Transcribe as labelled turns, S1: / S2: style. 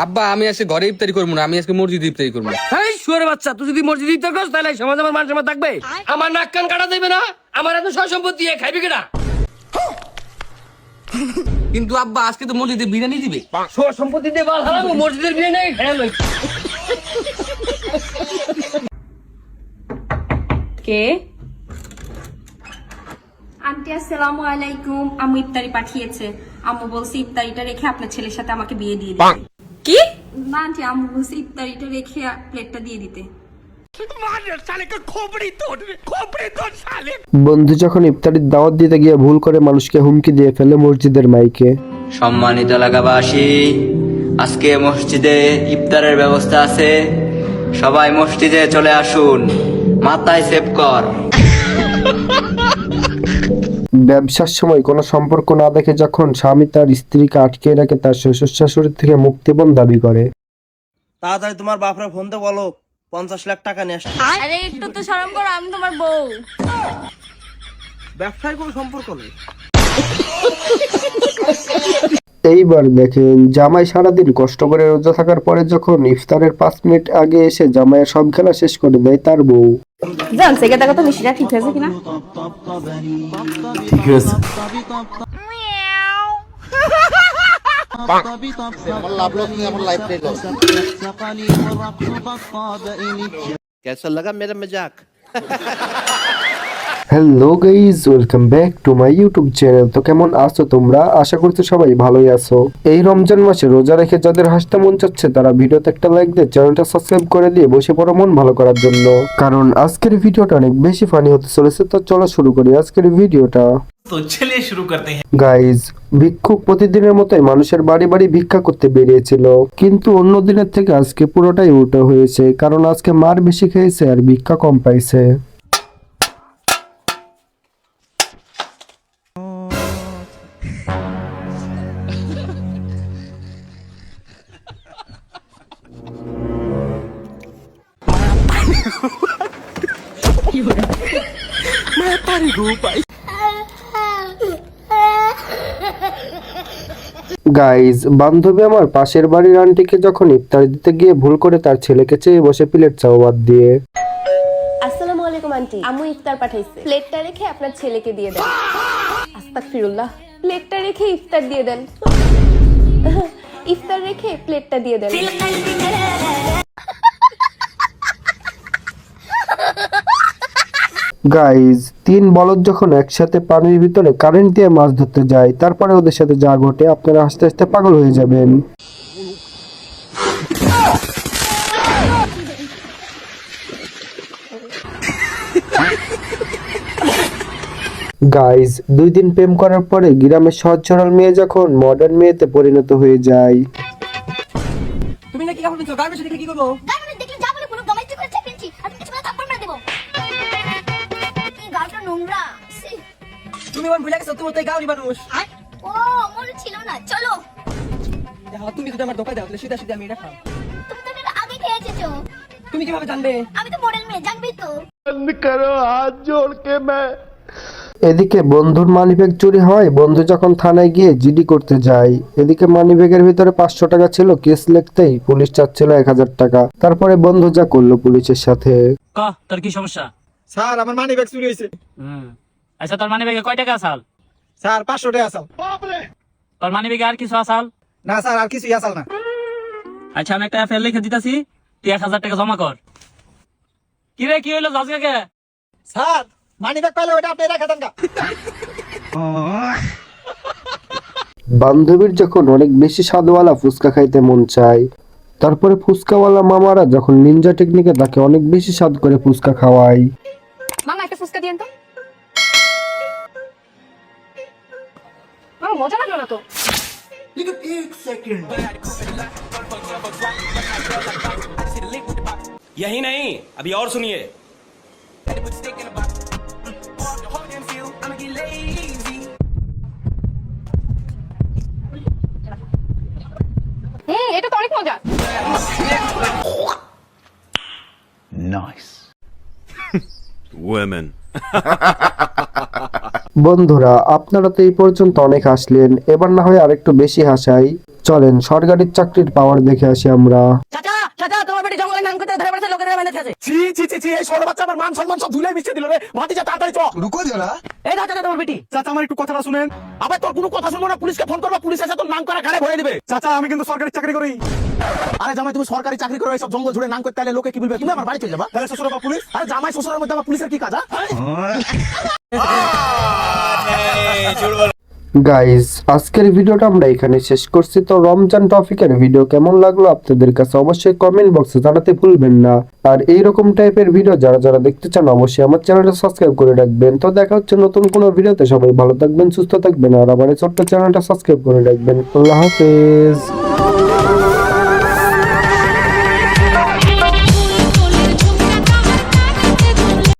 S1: আব্বা আমি আজকে ঘরে ইফতারি করবো না, আমি আজকে মসজিদে ইফতারি করবো।
S2: এই শুয়ারের বাচ্চা, তুই যদি মসজিদে ইফতার করিস তাহলে সমাজ আমার মান সম্মান থাকবে? আমার নাক কান কাটা দেবে না? আমার এত সয় সম্পত্তি খাইবি কেনা?
S1: কিন্তু আব্বা আজকে তো মসজিদে বিরিয়ানি দিবে।
S2: সয় সম্পত্তি দিয়ে বাল হারাবো, মসজিদের বিয়ে নেই খেয়ে লই।
S3: কে? আন্টি আসসালামু আলাইকুম। আম্মু ইফতারি পাঠিয়েছে। আম্মু বলছে ইফতারিটা রেখে আপনার ছেলের সাথে আমাকে বিয়ে দিয়ে দিতে। কি? না আন্টি, আম্মু বলছে ইফতারিটা রেখে প্লেটটা দিয়ে দিতে।
S4: বন্ধু যখন ইফতারির দাওয়াত দিতে গিয়ে ভুল করে মানুষকে হুমকি দিয়ে ফেলে মসজিদের মাইকে।
S5: সম্মানিত এলাকাবাসী, আজকে মসজিদে ইফতারের ব্যবস্থা আছে, সবাই মসজিদে চলে আসুন, মাথায় সেভ কর।
S4: ব্যবসার সময় কোনো সম্পর্ক না দেখে যখন স্বামী তার স্ত্রীকে আটকে রাখে তার শ্বশুর শাশুড়ি থেকে মুক্তিপণ দাবি করে।
S6: তাড়াতাড়ি তোমার বাপরে ফোন দিয়ে বলো 50 লাখ টাকা নিয়ে আসতে।
S3: আরে একটু তো শরম করো, আমি তোমার বউ।
S6: ব্যবসায় কোনো সম্পর্ক নেই।
S4: এইবার দেখেন জামাই সারাদিন কষ্ট করে রোজা থাকার পরে যখন ইফতারের 5 মিনিট আগে এসে জামাইয়ের সব খেলা শেষ করে দেয় তার বউ।
S3: জান সেটা দেখো তো মিষ্টিটা ঠিক হয়েছে কিনা।
S4: ঠিক আছে।
S6: कैसा लगा मेरा मजाक?
S4: Hello guys, welcome back to my YouTube channel. তো কেমন আছো তোমরা? আশা করছি সবাই ভালোই আছো। এই রমজান মাসে রোজা রেখে যাদের হাসতে মন চাচ্ছে তারা ভিডিওতে একটা লাইক দিয়ে চ্যানেলটা সাবস্ক্রাইব করে দিয়ে বসে পড়ো মন ভালো করার জন্য, কারণ আজকের ভিডিওটা অনেক বেশি ফানি হতে চলেছে। তো চলো শুরু করি আজকের ভিডিওটা।
S7: তো চলিয়ে শুরু করতে हैं।
S4: গাইজ, ভিক্ষুক প্রতিদিনের মতোই মানুষের বাড়ি বাড়ি ভিক্ষা করতে বেরিয়েছিল, কিন্তু অন্য দিনের থেকে আজকে পুরোটাই উল্টো হয়েছে, কারণ আজকে মার বেশি খেয়েছে আর ভিক্ষা কম পাইছে। গাইজ, বান্ধবী আমার পাশের বাড়ির আন্টিকে যখন ইফতার দিতে গিয়ে ভুল করে তার ছেলেকে চেয়ে বসে প্লেট চাও বাদ দিয়ে।
S8: আসসালামু আলাইকুম আন্টি, আম্মু ইফতার পাঠাইছে, প্লেটটা রেখে আপনার ছেলেকে দিয়ে দেন। আস্তাগফিরুল্লাহ, প্লেটটা রেখে ইফতার দিয়ে দেন। ইফতার রেখে প্লেটটা দিয়ে দেন।
S4: গাইজ, 3 বলদ যখন একসাথে পানির ভিতরে কারেন্ট দিয়ে মাছ ধরতে যায়, তারপরে ওদের সাথে যা ঘটে আপনারা হাসতে হাসতে পাগল হয়ে যাবেন। গাইজ, 2 দিন প্রেম করার পরে গ্রামের সহজ সরল মেয়ে যখন মডার্ন মেয়েতে পরিণত হয়ে যায়।
S2: তুমি নাকি কাপড় পিনছো? গার্মেন্টস দেখে কি করবো?
S9: গার্মেন্টস দেখলে যা বলে কোনো গামাইতে করে চেক পিনছি আর কিছু করে থাপ্পড় মেরে দেব। এই গালটা নোংরা।
S2: তুমি আমার ভুলে গেছো, তুমি তো গাওরি মানুষ।
S9: ও মনে ছিল না। চলো,
S2: দেখো তুমি যদি আমার ধোকা দাও তাহলে সিধা সিধা আমি এটা খাও।
S9: তুমি তো এটা আগে খেয়ে এসেছো।
S2: তুমি কিভাবে জানবে?
S9: আমি তো মডেল মেয়ে, জানবি তো।
S4: এদিকে বন্ধুর মানিব্যাগ চুরি হয়, বন্ধু যখন থানায় গিয়ে জিডি করতে যায়। এদিকে মানিব্যাগের ভিতরে 500 টাকা ছিল, কেস লিখতেই পুলিশ চাচ্ছিল 1000 টাকা। তারপরে বন্ধু যা করলো পুলিশের সাথে।
S7: তোর কি সমস্যা?
S6: স্যার আমার মানি ব্যাগ চুরি হয়েছে।
S7: আচ্ছা তোর মানি ব্যাগে কয় টাকা আসাল?
S6: স্যার 500 টাকা আসাল।
S7: তোর মানি ব্যাগে আর কিছু আসাল?
S6: না স্যার আর কিছুই আসাল না।
S7: আচ্ছা আমি একটা এফআইআর লিখে দিতাছি, তুই 1000 টাকা জমা কর। কি রে কি হইলো জজকে?
S6: স্যার মানি ব্যাগ পাইলে ওটা আপনি রেখে দেন গা।
S4: বান্ধবীর যখন অনেক বেশি স্বাদওয়ালা ফুচকা খাইতে মন চায়, তারপরে ফুচকাওয়ালা মামারা যখন নিনজা টেকনিকে তাকে অনেক বেশি স্বাদ করে ফুচকা খাওয়ায়।
S3: মামা একটা ফুচকা দিয়েন তো। মামা মজা লাগলো না তো।
S7: यही नहीं, अभी और सुनिए।
S3: এটা তো অনেক মজা।
S10: Nice. Women.
S4: বন্ধুরা আপনারা তো এই পর্যন্ত অনেক হাসলেন, এবার না হয় আরেকটু বেশি হাসাই। চলেন সরকারি চাকরির পাওয়ার দেখে আসি আমরা।
S2: চাচা চাচা তোমার বেটি জঙ্গলে নাম করতে ধরে পড়েছে লোকের মেনে আছে
S10: ছি ছি ছি ছি, এই ছোট বাচ্চা আমার মান সম্মান সব ধুলাই মিশিয়ে দিল রে। ভাতিজা তাড়াতাড়ি চল।
S11: रुको जरा।
S2: এই দাও চাচা তোমার বেটি।
S10: চাচা আমার একটু কথাটা শুনেন। আবার তোর কোনো কথা শুনবো না, পুলিশকে ফোন করবা, পুলিশ এসে তোর নাম করে ঘাড়ে ভরে দিবে। চাচা আমি কিন্তু সরকারি চাকরি করি।
S11: আরে জামাই তুমি সরকারি চাকরি করো, এইসব জঙ্গল ঝুড়ে নাম করতে গেলে লোকে কি বলবে? তুমি আমার বাড়ি চলে যাবা।
S10: তাহলে শ্বশুর বা পুলিশ?
S11: আরে জামাই শ্বশুরের মধ্যে আবার পুলিশের কি কাজ?
S4: গাইস আজকের ভিডিওটা আমরা এখানে শেষ করছি। তো রমজান টপিকের ভিডিও কেমন লাগলো আপনাদের কাছে অবশ্যই কমেন্ট বক্সে জানাতে ভুলবেন না। আর এইরকম টাইপের ভিডিও যারা যারা দেখতে চান অবশ্যই আমার চ্যানেলটা সাবস্ক্রাইব করে রাখবেন। তো দেখা হচ্ছে নতুন কোনো ভিডিওতে। সবাই ভালো থাকবেন, সুস্থ থাকবেন, আর আমার এই ছোট্ট চ্যানেলটা সাবস্ক্রাইব করে রাখবেন। আল্লাহ হাফেজ।